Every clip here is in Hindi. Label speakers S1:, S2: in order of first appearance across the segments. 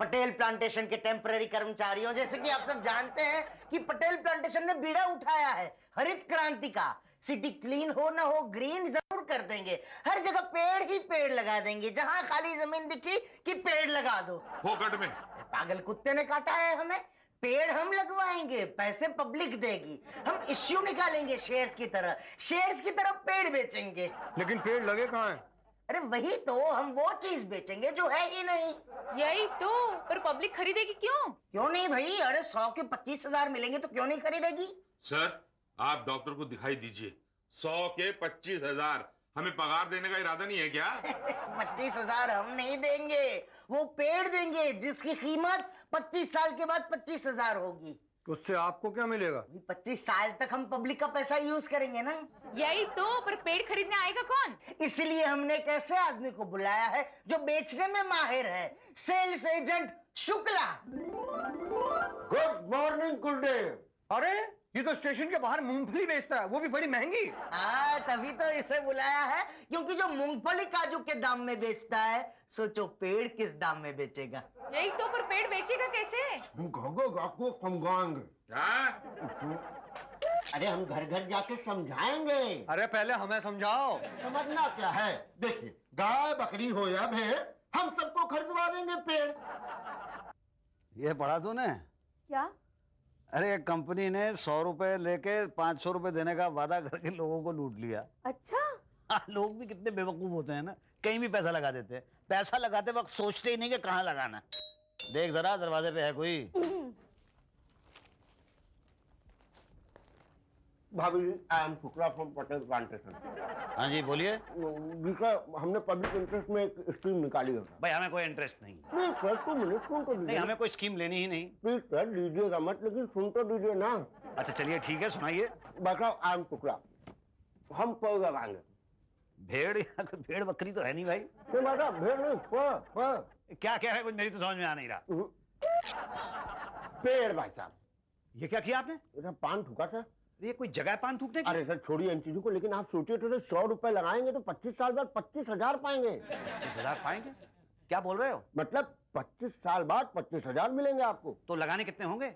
S1: पटेल प्लांटेशन के टेम्पररी कर्मचारियों, जैसे कि आप सब जानते हैं कि पटेल प्लांटेशन ने बीड़ा उठाया है हरित क्रांति का। सिटी क्लीन हो ना हो, ग्रीन जरूर कर देंगे। हर जगह पेड़ ही पेड़ लगा देंगे। जहां खाली जमीन दिखी कि पेड़ लगा दो।
S2: फोकट में।
S1: पागल कुत्ते ने काटा है हमें। पेड़ हम लगवाएंगे, पैसे पब्लिक देगी। हम इश्यू निकालेंगे शेयर्स की तरह पेड़ बेचेंगे।
S3: लेकिन पेड़ लगे कहाँ हैं?
S1: अरे वही तो, हम वो चीज बेचेंगे जो है ही नहीं।
S4: यही तो, पर पब्लिक खरीदेगी क्यों?
S1: क्यों नहीं भाई? अरे 100 के 25,000 मिलेंगे तो क्यों नहीं खरीदेगी?
S2: सर आप डॉक्टर को दिखाई दीजिए, 100 के 25,000। हमें पगार देने का इरादा नहीं है क्या?
S1: 25,000 हम नहीं देंगे, वो पेड़ देंगे जिसकी कीमत 25 साल के बाद 25,000 होगी।
S3: उससे आपको क्या मिलेगा?
S1: 25 साल तक हम पब्लिक का पैसा यूज करेंगे ना।
S4: यही तो, पर पेड़ खरीदने आएगा कौन?
S1: इसलिए हमने एक ऐसे आदमी को बुलाया है जो बेचने में माहिर है, sales agent Shukla.
S3: Good morning Gurudev. अरे ये तो स्टेशन के बाहर मूंगफली बेचता है, वो भी बड़ी महंगी।
S1: तभी तो इसे बुलाया है, क्योंकि जो मूंगफली काजू के दाम में बेचता है, सोचो पेड़ किस दाम में बेचेगा।
S4: यही तो, पर पेड़ बेचेगा कैसे?
S3: आपको समझाएंगे।
S2: क्या?
S3: अरे हम घर घर जाके समझाएंगे। अरे पहले हमें समझाओ। समझना क्या है, देखिए गाय बकरी हो या भेड़, हम सबको खरीदवा देंगे पेड़।
S5: ये पढ़ा तूने?
S4: क्या?
S5: अरे एक कंपनी ने 100 रुपए लेके 500 रुपए देने का वादा करके लोगों को लूट लिया।
S4: अच्छा।
S5: हाँ, लोग भी कितने बेवकूफ होते हैं ना, कहीं भी पैसा लगा देते हैं। पैसा लगाते वक्त सोचते ही नहीं कि कहाँ लगाना। देख जरा दरवाजे पे है कोई।
S3: भाभी जी, I am Shukla from Patel plantation.
S5: हाँ जी बोलिए।
S3: हमने पब्लिक इंटरेस्ट में एक स्कीम निकाली है।
S5: भाई हमें कोई इंटरेस्ट नहीं।
S3: प्लीज सर 2 मिनट सुन तो
S5: नहीं,
S3: दीजिए।
S5: हमें कोई स्कीम लेनी ही नहीं।
S3: प्लीज सर लीजिएगा मत, लेकिन सुन तो दीजिए ना।
S5: अच्छा चलिए ठीक है, सुनाइए।
S3: बताओ, आई एम शुक्ला, हम पेड़ लगाएंगे।
S5: भेड़ या कोई भेड़ बकरी तो है नहीं भाई।
S3: भेड़ नहीं,
S5: क्या क्या है, कुछ मेरी तो समझ में आ नहीं रहा।
S3: पेड़ भाई साहब।
S5: ये क्या किया आपने?
S3: पान थूका सर।
S5: ये कोई जगह है पान थूकने की?
S3: अरे सर छोड़िए इन चीजों को, लेकिन आप सोचिए तो 100 रुपए लगाएंगे तो 25 साल बाद 25,000 पाएंगे।
S5: 25,000 पाएंगे? क्या बोल रहे हो?
S3: मतलब 25 साल बाद 25,000 मिलेंगे आपको।
S5: तो लगाने कितने होंगे?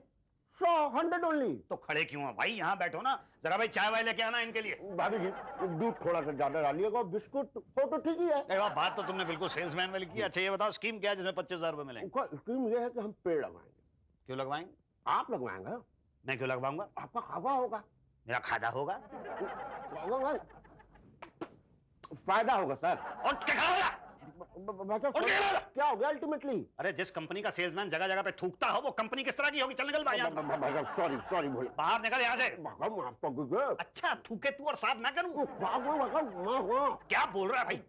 S3: 100 ओनली।
S5: तो खड़े क्यों हो भाई, यहाँ बैठो ना। जरा भाई चाय वाय लेके आना इनके लिए।
S3: भाभी जी दूध थोड़ा सा ज्यादा डालिएगा, बिस्कुट तो ठीक ही है।
S5: बात तो तुमने बिल्कुल सेल्समैन वाली की। अच्छा ये बताओ स्कीम क्या है जिसमें 25,000 रुपए मिलेंगे?
S3: स्कीम ये है कि हम पेड़ लगवाएंगे।
S5: क्यों लगवाएंगे?
S3: आप लगवाएंगे।
S5: मैं क्यों लगवाऊंगा?
S3: आपका खावा होगा।
S5: मेरा खादा होगा।
S3: फायदा होगा सर।
S5: और क्या खाओगा?
S3: क्या हो गया अल्टीमेटली?
S5: अरे जिस कंपनी का सेल्समैन जगह जगह पे थूकता हो, वो कंपनी किस तरह की होगी? चल निकल भाई
S3: सॉरी बोल,
S5: बाहर निकल यहाँ से। अच्छा थूके तू और साथ मैं करूँ? क्या बोल रहा है भाई?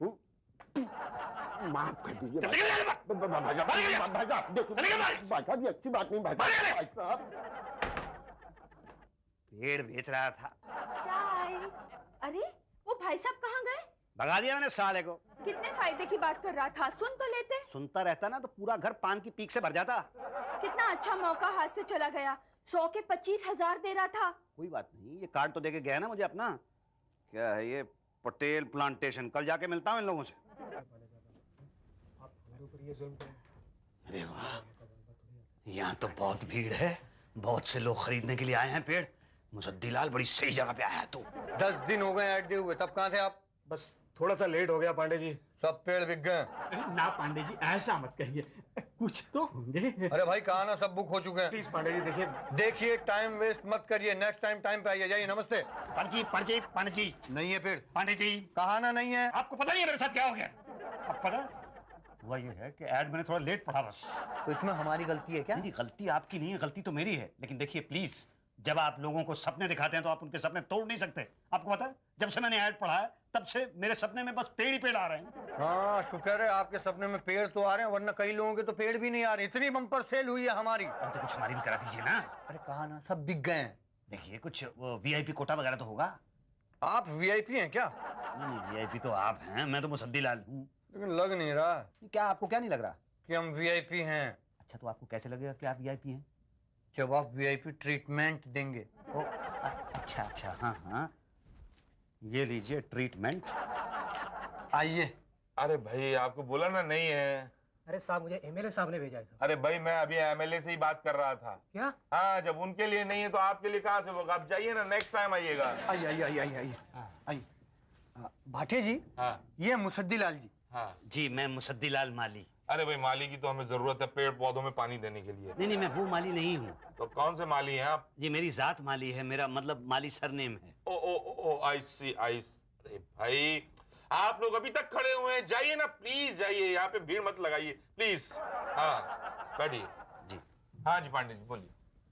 S3: माफ कर दीजिए
S5: भाई,
S3: अच्छी बात नहीं भाई साहब।
S5: पेड़ बेच रहा था।
S4: चाय। अरे वो भाई साहब कहाँ गए?
S5: भगा दिया मैंने साले को।
S4: कितने फायदे की बात कर रहा था, सुन तो लेते।
S5: सुनता रहता ना तो पूरा घर पान की पीक से भर जाता।
S4: कितना अच्छा मौका हाथ से चला गया। 100 के 25,000 दे रहा था।
S5: कोई बात नहीं, ये कार्ड तो देके गया ना मुझे अपना। क्या है ये? पटेल प्लांटेशन। कल जाके मिलता हूँ इन लोगों से। अरे वाह, यहाँ तो बहुत भीड़ है, बहुत से लोग खरीदने के लिए आए हैं पेड़। मुसद्दीलाल बड़ी सही जगह पे आया तू।
S3: 10 दिन हो गए ऐड दिए हुए, तब कहाँ थे आप?
S6: बस थोड़ा सा लेट हो गया पांडे जी।
S3: सब पेड़ बिक गए?
S6: ना पांडे जी ऐसा मत कहिए, कुछ तो होंगे।
S3: अरे भाई कहा ना सब बुक हो चुके हैं।
S6: प्लीज पांडे जी
S3: देखिए टाइम वेस्ट मत करिए, नेक्स्ट टाइम पे आइए। जाइए, नमस्ते।
S5: पांडे जी
S3: नहीं है पेड़।
S5: पांडे जी
S3: कहा ना नहीं है।
S5: आपको पता नहीं है मेरे साथ क्या हो गया? अब पता हुआ ये है कि ऐड मैंने थोड़ा लेट पढ़ा बस।
S3: तो इसमें हमारी गलती है क्या?
S5: नहीं, गलती आपकी नहीं है, गलती तो मेरी है। लेकिन देखिए प्लीज, जब आप लोगों को सपने दिखाते हैं तो आप उनके सपने तोड़ नहीं सकते। आपको पता है जब से मैंने ऐड पढ़ा है तब से मेरे सपने में बस पेड़ ही पेड़ आ रहे हैं।
S3: हाँ शुक्र है आपके सपने में पेड़ तो आ रहे हैं, वरना कई लोगों के तो पेड़ भी नहीं आ रहे। इतनी बम्पर सेल हुई है हमारी।
S5: अरे तो कुछ हमारी भी करा दीजिए ना।
S3: अरे कहा ना सब बिक गए हैं।
S5: देखिए कुछ VIP कोटा वगैरह तो होगा।
S3: आप VIP हैं क्या?
S5: नहीं VIP तो आप हैं, मैं तो मुसद्दीलाल हूँ।
S3: लेकिन लग नहीं रहा।
S5: क्या आपको क्या नहीं लग रहा
S3: कि हम VIP हैं?
S5: अच्छा तो आपको कैसे लगेगा कि आप VIP हैं?
S3: जब आप VIP ट्रीटमेंट देंगे।
S5: अच्छा हाँ, ये लीजिए ट्रीटमेंट।
S3: आइए।
S2: अरे भाई आपको बोला ना नहीं है।
S7: अरे साहब मुझे एमएलए साहब ने भेजा है साहब।
S2: अरे भाई मैं अभी एमएलए से ही बात कर रहा था।
S7: क्या?
S2: हाँ, जब उनके लिए नहीं है तो आपके लिए कहाँ से होगा? आप जाइए ना, नेक्स्ट टाइम आइएगा।
S7: आइए आइए आइए आइए आइए। भाटिया जी,
S2: हाँ
S7: ये मुसद्दी लाल जी।
S2: हाँ।
S5: जी मैं मुसद्दीलाल माली।
S2: अरे भाई, माली की तो हमें जरूरत है पेड़ पौधों में पानी देने के लिए।
S5: नहीं मैं वो माली नहीं हूँ।
S2: तो कौन से माली हैं आप?
S5: जी मेरी जात माली है, मेरा मतलब माली सरनेम है।
S2: ओ ओ ओ आई सी। अरे भाई, आप लोग अभी तक खड़े हुए हैं, जाइए ना प्लीज, जाइए, यहाँ पे भीड़ मत लगाइए प्लीज। हाँ बैठिए।
S5: जी।
S2: हाँ जी पांडे जी बोलिए।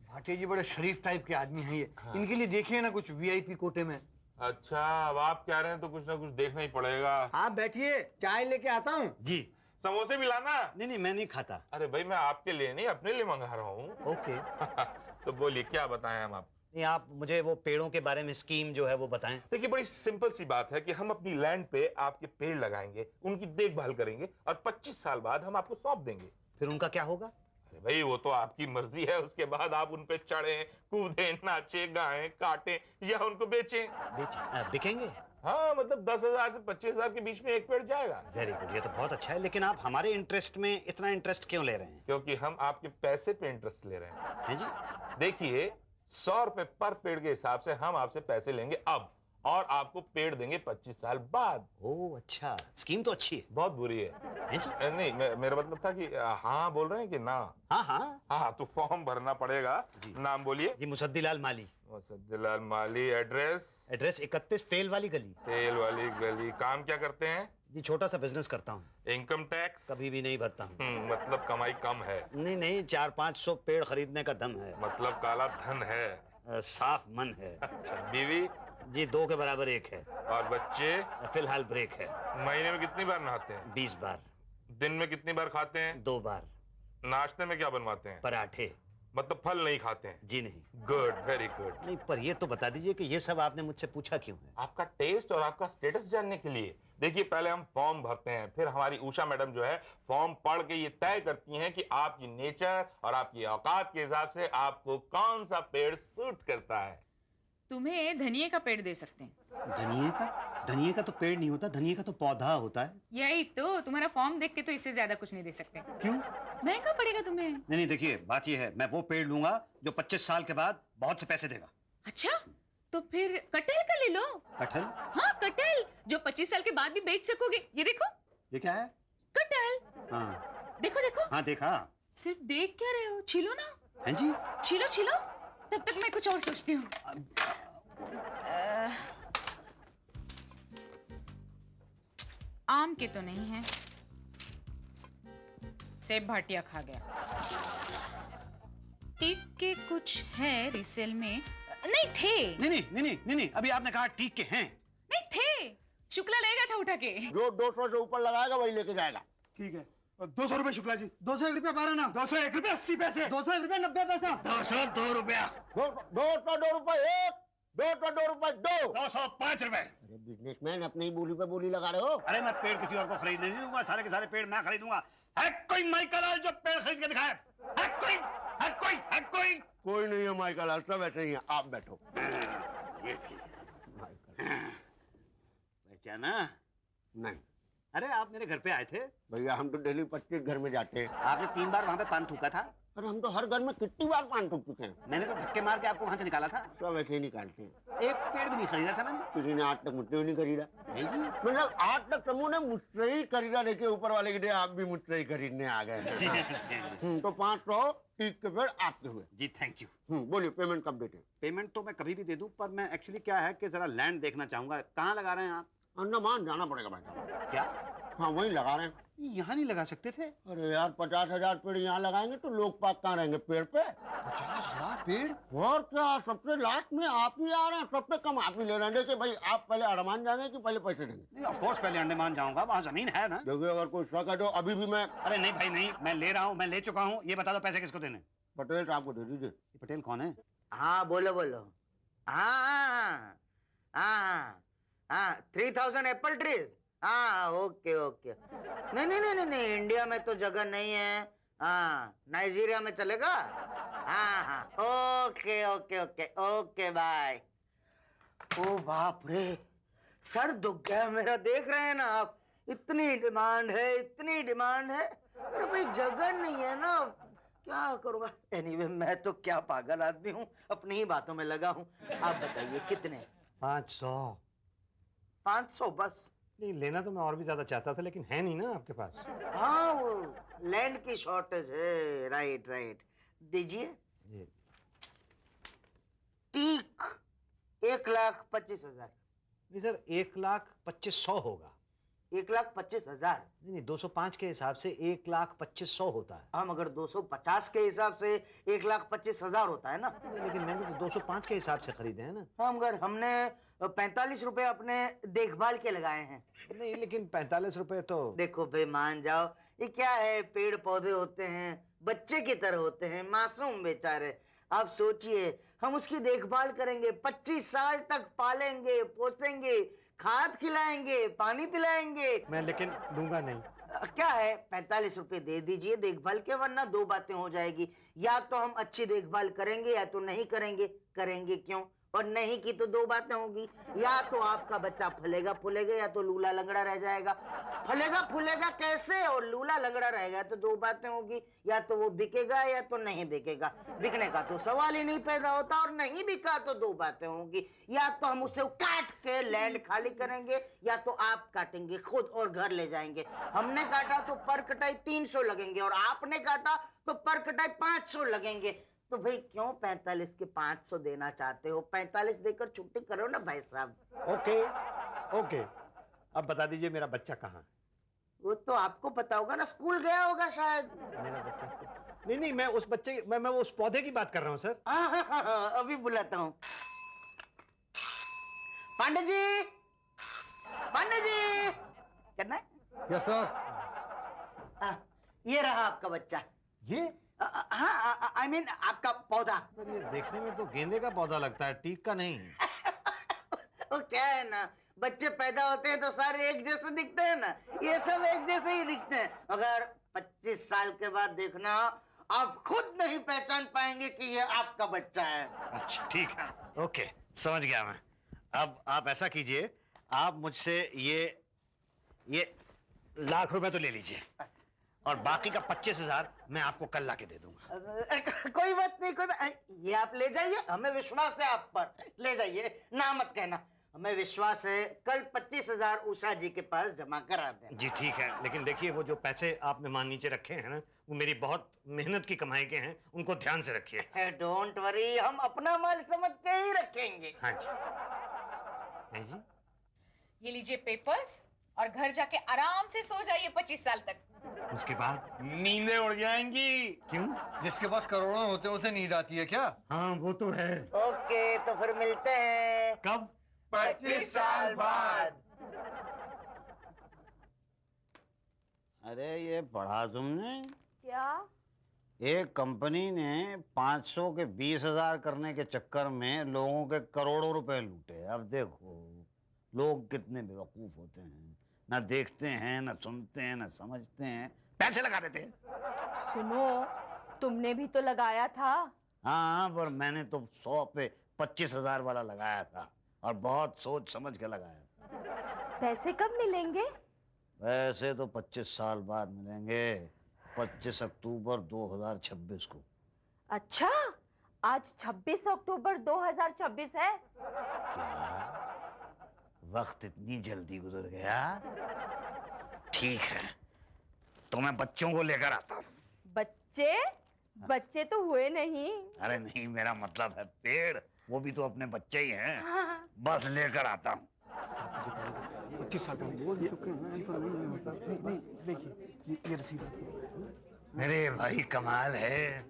S7: भाटिया जी बड़े शरीफ टाइप के आदमी हैं ये।
S2: हाँ।
S7: इनके लिए देखिए ना कुछ वीआईपी कोटे में।
S2: अच्छा, अब आप कह रहे हैं तो कुछ ना कुछ देखना ही पड़ेगा।
S7: आप बैठिए, चाय लेके आता हूँ।
S5: जी।
S2: समोसे भी लाना।
S5: नहीं मैं नहीं खाता।
S2: अरे भाई, मैं आपके लिए नहीं अपने लिए मंगा रहा हूँ।
S5: ओके।
S2: तो बोलिए क्या बताएं हम आप?
S5: नहीं आप मुझे वो पेड़ों के बारे में स्कीम जो है वो बताएं।
S2: देखिए, बड़ी सिंपल सी बात है कि हम अपनी लैंड पे आपके पेड़ लगाएंगे, उनकी देखभाल करेंगे और 25 साल बाद हम आपको सौंप देंगे।
S5: फिर उनका क्या होगा?
S2: अरे भाई, वो तो आपकी मर्जी है, उसके बाद आप उन पे चढ़ें, कूदें, नाचें, गाएं, काटें या उनको बेचें।
S5: बिकेंगे?
S2: हाँ, मतलब 10,000 से 25,000 के बीच में एक पेड़ जाएगा।
S5: वेरी गुड, ये तो बहुत अच्छा है। लेकिन आप हमारे इंटरेस्ट में इतना इंटरेस्ट क्यों ले रहे हैं?
S2: क्योंकि हम आपके पैसे पे इंटरेस्ट ले रहे हैं।
S5: हैं जी?
S2: देखिए, 100 रुपए पर पेड़ के हिसाब से हम आपसे पैसे लेंगे अब, और आपको पेड़ देंगे 25 साल बाद।
S5: ओह अच्छा, स्कीम तो अच्छी है।
S2: बहुत बुरी है।
S5: हैं जी?
S2: नहीं, मेरा मतलब था कि हाँ बोल रहे हैं कि ना?
S5: हाँ।
S2: हाँ, तो फॉर्म भरना पड़ेगा। नाम बोलिए।
S5: जी मुसद्दीलाल माली।
S2: मुसद्दीलाल माली।
S5: एड्रेस 31 तेल वाली गली।
S2: तेल वाली गली। काम क्या करते हैं?
S5: जी छोटा सा बिजनेस करता हूँ।
S2: Income tax?
S5: कभी भी नहीं भरता हूँ।
S2: मतलब कमाई कम है?
S5: नहीं 400-500 पेड़ खरीदने का दम है।
S2: मतलब काला धन है?
S5: साफ मन है।
S2: अच्छा, बीवी?
S5: जी 2 के बराबर 1 है।
S2: और बच्चे?
S5: फिलहाल ब्रेक है।
S2: महीने में कितनी बार नहाते हैं?
S5: 20 बार।
S2: दिन में कितनी बार खाते हैं?
S5: 2 बार।
S2: नाश्ते में क्या बनवाते हैं?
S5: पराठे।
S2: मतलब फल नहीं खाते हैं?
S5: जी नहीं।
S2: Good, very good.
S5: नहीं पर ये तो बता दीजिए कि ये सब आपने मुझसे पूछा क्यों है?
S2: आपका टेस्ट और आपका स्टेटस जानने के लिए। देखिए, पहले हम फॉर्म भरते हैं, फिर हमारी उषा मैडम जो है फॉर्म पढ़ के ये तय करती हैं कि आपकी नेचर और आपकी औकात के हिसाब से आपको कौन सा पेड़ सूट करता है।
S8: तुम्हें धनिये का पेड़ दे सकते हैं।
S5: धनिये का तो पेड़ नहीं होता, धनिये का तो पौधा होता है।
S8: यही तो, तुम्हारा फॉर्म देख के तो इससे ज्यादा कुछ नहीं दे सकते।
S5: क्यों?
S8: महंगा पड़ेगा तुम्हें।
S5: नहीं देखिए, बात ये है, मैं वो पेड़ लूंगा जो 25 साल के बाद बहुत से पैसे देगा।
S8: अच्छा, तो फिर कटहल का ले लो।
S5: कटहल?
S8: हाँ कटहल, जो 25 साल के बाद भी बेच सकोगे। ये देखो।
S5: ये क्या है?
S8: कटहल।
S5: हाँ
S8: देखो देखो।
S5: हाँ देखा।
S8: सिर्फ देख क्या रहे हो, छीलो ना।
S5: हैं जी?
S8: छीलो, तब तक मैं कुछ और सोचती हूँ। आम के तो नहीं है, सेब भाटिया खा गया। टीक के कुछ है रिसेल में? नहीं थे।
S5: नहीं, अभी आपने कहा टीक के हैं।
S8: नहीं थे, शुक्ला लेगा था उठा के।
S3: जो 200 से ऊपर लगाएगा वही लेके जाएगा।
S7: ठीक है, 200 रुपए शुक्ला जी।
S3: 201 रुपया 12 ना।
S7: 201 रुपए 80 पैसे।
S3: 201 रुपया 90 पैसा।
S5: 202 रुपया।
S3: 202 रुपए 1, 202 रुपए 2।
S5: 205 रुपए।
S3: अरे बिजनेसमैन, अपनी बोली पे बोली लगा रहे हो।
S5: अरे मैं पेड़ किसी और को खरीदने नहीं दूंगा, सारे के सारे पेड़ मैं खरीदूंगा। है कोई माइकल लाल जो पेड़ खरीद के दिखाए? है कोई?
S3: कोई नहीं है माइकल लाल, सब ऐसे ही है। आप बैठो।
S5: ये ठीक। पहचाना?
S3: नहीं
S5: अरे आप मेरे घर पे आए थे।
S3: भैया, हम तो डेली 25 घर में जाते हैं।
S5: आपने 3 बार वहाँ पे पान थूका था।
S3: अरे हम तो हर घर में कितनी बार पान ठोक चुके हैं।
S5: मैंने तो धक्के मार के आपको वहाँ से निकाला था।
S3: सब ऐसे ही निकालते हैं।
S5: एक पेड़ भी नहीं खरीदा था मैंने।
S3: किसी ने आज तक मुझसे भी नहीं खरीदा।
S5: नहीं जी।
S3: मतलब आज तक समूह ने मुझसे ही खरीदा। देखिए ऊपर वाले के लिए आप भी मुझसे ही खरीदने आ गए हैं। तो 500 टीक के पेड़ आपके हुए।
S5: जी थैंक यू।
S3: बोलिए, पेमेंट कब देते हैं?
S5: पेमेंट तो मैं कभी भी दे दूं, पर मैं एक्चुअली क्या है कि जरा लैंड देखना चाहूंगा। कहाँ लगा रहे हैं आप?
S3: अंडमान जाना पड़ेगा भाई साहब।
S5: क्या?
S3: हाँ वहीं लगा रहे हैं।
S5: यहाँ नहीं लगा सकते थे?
S3: अरे यार, 50,000 पेड़ यहाँ लगाएंगे तो लोग पाक कहाँ रहेंगे पेड़ पे?
S5: 50,000 पेड़?
S3: और क्या, सबसे लास्ट में आप ही आ रहे हैं, सबसे कम आप ही ले रहे हैं। देखिए भाई, आप पहले अंडमान जाएंगे कि पहले पैसे देंगे?
S5: नहीं ऑफ कोर्स पहले अंडमान जाऊंगा, वहाँ जमीन है ना।
S3: देखिए, अगर कोई शक है तो अभी भी मैं।
S5: अरे नहीं भाई नहीं, मैं ले रहा हूँ, मैं ले चुका हूँ। ये बता दो पैसे किसको देने?
S3: पटेल साहब को दे दीजिए।
S5: पटेल कौन है?
S1: हाँ बोलो। हाँ 3000 एप्पल ट्रीज। हाँ ओके। नहीं, इंडिया में तो जगह नहीं है। हाँ नाइजीरिया में चलेगा। हाँ ओके बाय। ओ बाप रे, सर दुख गया मेरा। देख रहे हैं ना आप, इतनी डिमांड है, इतनी डिमांड है। अरे भाई जगह नहीं है ना, क्या करूंगा। एनीवे मैं तो क्या पागल आदमी हूँ, अपनी ही बातों में लगा हूँ। आप बताइए कितने?
S5: 500।
S1: 500 बस?
S5: नहीं, लेना तो मैं और भी ज्यादा चाहता था, लेकिन है नहीं ना आपके पास।
S1: हाँ, वो लैंड की शॉर्टेज है। राइट राइट, दीजिए।
S5: जी।
S1: ठीक 1,25,000।
S5: नहीं सर, 1,25,100 होगा।
S1: 1,25,000?
S5: नहीं, 205 के हिसाब से 1,25,100 होता है।
S1: हाँ, मगर 250 के हिसाब से 1,25,000 होता है ना।
S5: नहीं, लेकिन मैंने तो 205 के हिसाब से खरीदे हैं ना।
S1: हाँ, मगर हमने 45 रुपए अपने देखभाल के लगाए हैं।
S5: नहीं, लेकिन 45 रुपए तो।
S1: देखो भाई मान जाओ, ये क्या है, पेड़ पौधे होते हैं, बच्चे की तरह होते हैं, मासूम बेचारे। आप सोचिए, हम उसकी देखभाल करेंगे, 25 साल तक पालेंगे, पोसेंगे, खाद खिलाएंगे, पानी पिलाएंगे।
S5: मैं लेकिन दूंगा नहीं।
S1: क्या है, 45 रुपए दे दीजिए देखभाल के, वरना दो बातें हो जाएगी। या तो हम अच्छी देखभाल करेंगे या तो नहीं करेंगे। करेंगे क्यों, और नहीं की तो दो बातें होगी। या तो आपका बच्चा फलेगा फूलेगा या तो लूला लंगड़ा रह जाएगा। फलेगा फूलेगा कैसे और लूला लंगड़ा रहेगा तो दो बातें होगी। या तो वो बिकेगा या तो नहीं बिकेगा। बिकने का तो सवाल ही नहीं पैदा होता, और नहीं बिका तो दो बातें होंगी। या तो हम उसे काट के लैंड खाली करेंगे या तो आप काटेंगे खुद और घर ले जाएंगे। हमने काटा तो पर कटाई 300 लगेंगे और आपने काटा तो पर कटाई 500 लगेंगे। तो भाई क्यों 45 के 500 देना चाहते हो? 45 देकर छुट्टी करो ना भाई साहब।
S5: ओके ओके, अब बता दीजिए मेरा बच्चा कहाँ है?
S1: वो तो आपको पता होगा ना, स्कूल गया होगा शायद।
S5: मेरा बच्चा स्कूल? नहीं, मैं उस बच्चे, मैं उस पौधे की बात कर रहा हूँ सर।
S1: हाँ, अभी बुलाता हूँ। पांडे जी, पांडे जी, करना है?
S3: Yes sir.
S1: ये रहा आपका बच्चा।
S5: ये?
S1: हाँ, आई मीन आपका पौधा।
S5: पर ये देखने में तो गेंदे का पौधा लगता है, टीक का नहीं।
S1: वो क्या है ना, बच्चे पैदा होते हैं तो सारे एक जैसे दिखते हैं ना, ये सब एक जैसे ही दिखते हैं। मगर 25 साल के बाद देखना, आप खुद नहीं पहचान पाएंगे कि ये आपका बच्चा है।
S5: अच्छा ठीक है, ओके, समझ गया मैं। अब आप ऐसा कीजिए, आप मुझसे ये लाख रुपए तो ले लीजिए, और बाकी का 25,000 मैं आपको कल लाके दे दूंगा।
S1: कोई बात नहीं, कोई बात, ये आप ले जाइए, हमें विश्वास है आप पर। ले जाइए, ना मत कहना, हमें विश्वास है। कल 25,000 उषा जी के पास जमा करा देना।
S5: जी ठीक है, लेकिन देखिए वो जो पैसे आपने मान नीचे रखे हैं ना, वो मेरी बहुत मेहनत की कमाई के हैं, उनको ध्यान से रखिए।
S1: डोंट वरी, हम अपना माल समझ के ही रखेंगे।
S5: हाँ जी। नहीं जी,
S8: ये लीजिए पेपर्स और घर जाके आराम से सो जाइए 25 साल तक।
S5: उसके बाद
S2: नींदें उड़ जाएंगी।
S5: क्यों?
S3: जिसके पास करोड़ों होते हैं उसे नींद आती है क्या?
S5: हाँ वो तो है।
S1: ओके, तो फिर मिलते हैं
S5: कब?
S1: 25 साल बाद।
S9: अरे ये पढ़ा तुमने?
S4: क्या?
S9: एक कंपनी ने 500 के 20,000 करने के चक्कर में लोगों के करोड़ों रुपए लूटे। अब देखो लोग कितने बेवकूफ होते हैं, ना देखते हैं, ना सुनते हैं, ना समझते हैं, पैसे लगा देते हैं।
S4: सुनो, तुमने भी तो लगाया था।
S9: हाँ, पर मैंने तो 100 पे 25,000 वाला लगाया था, और बहुत सोच समझ के लगाया था।
S4: पैसे कब मिलेंगे?
S9: पैसे तो 25 साल बाद मिलेंगे, 25 अक्टूबर 2026 को।
S4: अच्छा, आज 26 अक्टूबर 2026 है।
S9: क्या वक्त इतनी जल्दी गुजर गया? ठीक है, तो मैं बच्चों को लेकर आता हूँ।
S4: बच्चे? बच्चे तो हुए नहीं।
S9: अरे नहीं, मेरा मतलब है पेड़, वो भी तो अपने बच्चे ही हैं।
S4: हाँ।
S9: बस लेकर आता हूँ।
S6: 25 साल पहले बोल चुके हैं। नहीं देखिए, ये रसीद।
S9: अरे भाई कमाल है,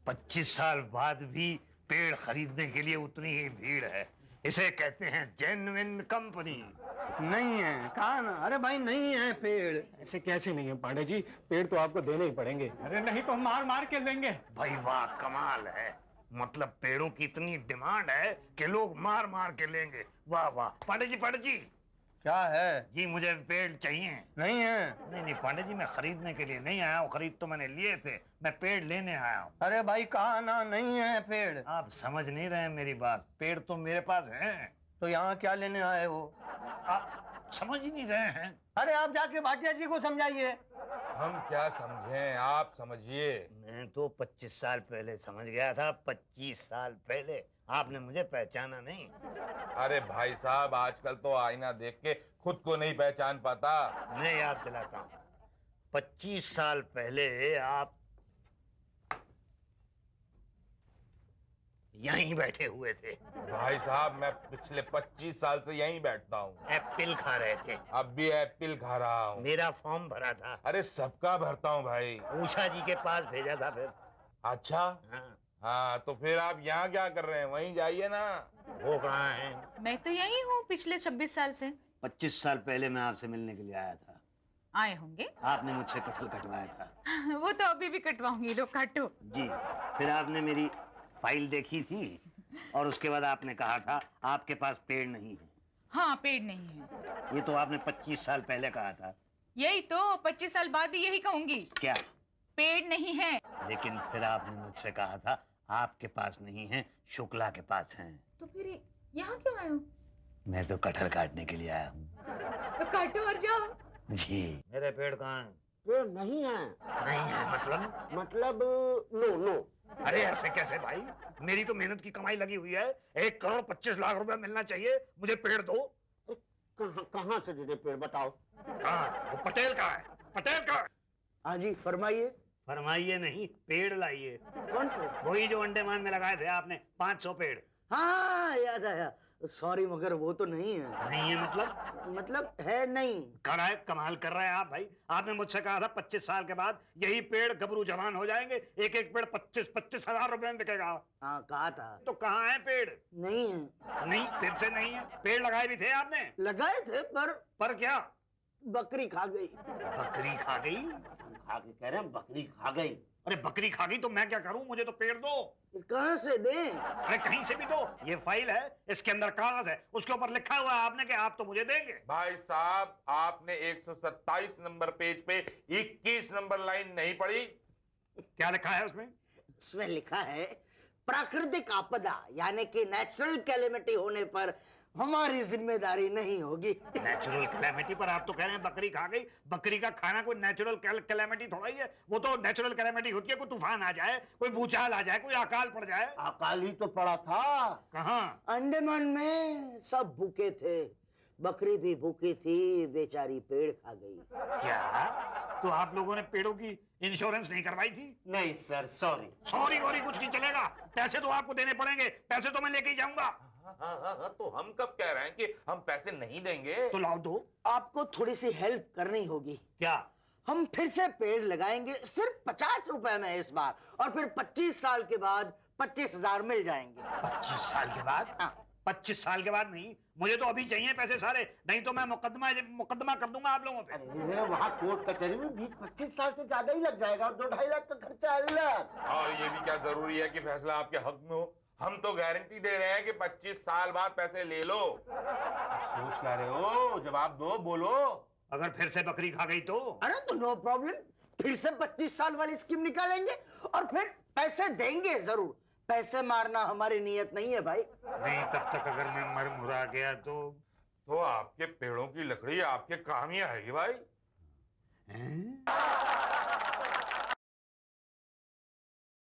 S9: 25 साल बाद भी पेड़ खरीदने के लिए उतनी ही भीड़ है। इसे कहते हैं जेन्युइन कंपनी।
S3: नहीं है, कहा ना। अरे भाई नहीं है पेड़।
S6: ऐसे कैसे नहीं है पांडे जी, पेड़ तो आपको देने ही पड़ेंगे। अरे नहीं तो हम मार मार के लेंगे।
S9: भाई वाह, कमाल है। मतलब पेड़ों की इतनी डिमांड है कि लोग मार मार के लेंगे। वाह वाह। पांडे जी
S3: क्या है?
S9: जी मुझे पेड़ चाहिए।
S3: नहीं है।
S9: नहीं पांडे जी, मैं खरीदने के लिए नहीं आया हूँ, खरीद तो मैंने लिए थे, मैं पेड़ लेने आया हूँ।
S3: अरे भाई कहा ना, नहीं है पेड़।
S9: आप समझ नहीं रहे मेरी बात, पेड़ तो मेरे पास है।
S3: तो यहाँ क्या लेने आए हो?
S5: समझ ही नहीं रहे हैं।
S3: अरे आप जाके भाटिया जी को समझाइए।
S2: हम क्या समझें, आप समझिए।
S5: मैं तो 25 साल पहले समझ गया था, 25 साल पहले। आपने मुझे पहचाना नहीं।
S2: अरे भाई साहब, आजकल तो आईना देख के खुद को नहीं पहचान पाता।
S5: मैं याद दिलाता हूँ, 25 साल पहले आप यहीं बैठे हुए थे।
S2: भाई साहब, मैं पिछले 25 साल से यहीं बैठता हूँ।
S5: एप्पल खा रहे थे।
S2: अब भी एप्पल खा रहा हूँ।
S5: मेरा फॉर्म भरा था।
S2: अरे सबका भरता हूँ भाई।
S5: उषा जी के पास भेजा था फिर।
S2: अच्छा, हाँ, तो फिर आप यहाँ क्या कर रहे हैं? वहीं जाइए ना।
S5: वो कहाँ है?
S8: मैं तो यही हूँ पिछले 26 साल से।
S5: 25 साल पहले मैं आपसे मिलने के लिए आया था।
S8: आए होंगे।
S5: आपने मुझसे कटहल कटवाया था।
S8: वो तो अभी भी कटवाऊंगी, लो काटो।
S5: जी। फिर आपने मेरी फाइल देखी थी और उसके बाद आपने कहा था आपके पास पेड़ नहीं है।
S8: हाँ, पेड़ नहीं है।
S5: ये तो आपने 25 साल पहले कहा था।
S8: यही तो 25 साल बाद भी यही कहूंगी।
S5: क्या?
S8: पेड़ नहीं है।
S5: लेकिन फिर आपने मुझसे कहा था आपके पास नहीं है, शुक्ला के पास हैं।
S8: तो फिर यहाँ क्यों आए हो?
S5: मैं तो कटहल काटने के लिए आया हूँ।
S8: तो काटो और जाओ।
S5: जी। मेरे पेड़ कहाँ हैं?
S3: पेड़ नहीं है।
S5: नहीं है
S3: मतलब नो नो।
S5: अरे ऐसे कैसे भाई? मेरी तो मेहनत की कमाई लगी हुई है। 1 करोड़ 25 लाख रुपया मिलना चाहिए, मुझे पेड़ दो।
S3: कहाँ से दे दे पेड़, बताओ।
S5: कहाँ? वो पटेल का है। पटेल का।
S3: हाँ जी, फरमाइए।
S5: फरमाइए नहीं, पेड़ लाइए।
S3: कौन से?
S5: वही जो अंडमान में लगाए थे आपने, 500 पेड़।
S3: हाँ याद आया। सॉरी मगर वो तो नहीं है।
S5: नहीं है
S3: मतलब है नहीं।
S5: कराए कमाल कर रहे हैं आप भाई। आपने मुझसे कहा था 25 साल के बाद यही पेड़ गबरू जवान हो जाएंगे, एक एक पेड़ 25-25 हजार रुपए में बिकेगा।
S3: हाँ कहा था।
S5: तो कहाँ है पेड़?
S3: नहीं है।
S5: नहीं, फिर से नहीं है। पेड़ लगाए भी थे आपने?
S3: लगाए थे
S5: पर क्या?
S3: बकरी खा गई।
S5: बकरी खा गई?
S3: खा के कह रहे हैं बकरी खा गई।
S5: अरे बकरी खा गई तो मैं क्या करूं? मुझे तो पेड़ दो।
S3: कहाँ से दे?
S5: अरे कहीं से भी दो। ये फाइल है, इसके अंदर कागज है, उसके ऊपर लिखा हुआ है आपने कि आप तो मुझे देंगे।
S2: भाई साहब, आपने 127 नंबर पेज पे 21 नंबर लाइन नहीं पढ़ी?
S5: क्या लिखा है उसमें?
S1: उसमें लिखा है प्राकृतिक आपदा यानी कि नेचुरल कैलेमिटी होने पर हमारी जिम्मेदारी नहीं होगी।
S5: नेचुरल कैलेमिटी पर आप तो कह रहे हैं बकरी खा गई। बकरी का खाना कोई नेचुरल कैलेमिटी थोड़ा ही है। वो तो नेचुरल कैलेमिटी होती है, कोई तूफान आ जाए, कोई भूचाल आ जाए, कोई अकाल पड़ जाए।
S3: अकाल ही तो पड़ा था।
S5: कहाँ?
S1: अंडमान में सब भूखे थे, बकरी भी भूखी थी, बेचारी पेड़ खा गई।
S5: क्या? तो आप लोगों ने पेड़ों की इंश्योरेंस नहीं करवाई थी?
S3: नहीं सर, सॉरी।
S5: सॉरी वॉरी कुछ नहीं चलेगा। पैसे तो आपको देने पड़ेंगे। पैसे तो मैं लेके ही जाऊंगा।
S2: हाँ, तो हम कब कह रहे हैं कि हम पैसे नहीं देंगे?
S5: तो लाओ दो।
S1: आपको थोड़ी सी हेल्प करनी होगी।
S5: क्या?
S1: हम फिर से पेड़ लगाएंगे सिर्फ 50 रुपए में इस बार, और फिर 25 साल के बाद 25,000 मिल जाएंगे।
S5: 25 साल के बाद?
S1: हाँ।
S5: 25 साल के बाद नहीं, मुझे तो अभी चाहिए पैसे सारे, नहीं तो मैं मुकदमा कर दूंगा आप लोगों पे।
S3: अरे वहाँ कोर्ट कचहरी में 20-25 साल से ज्यादा ही लग जाएगा, और 2-2.5 लाख का खर्चा अलग।
S2: और ये भी क्या जरूरी है कि फैसला आपके हक में हो? हम तो गारंटी दे रहे हैं कि 25 साल बाद पैसे ले लो। सोच क्या रहे हो? जवाब दो, बोलो।
S5: अगर फिर से बकरी खा गई तो?
S1: अरे तो नो प्रॉब्लम, फिर से 25 साल वाली स्कीम निकालेंगे और फिर पैसे देंगे जरूर। पैसे मारना हमारी नियत नहीं है भाई।
S5: नहीं, तब तक अगर मैं मर मुरा गया तो
S2: आपके पेड़ों की लकड़ी आपके काम ही आएगी भाई।
S5: हैं?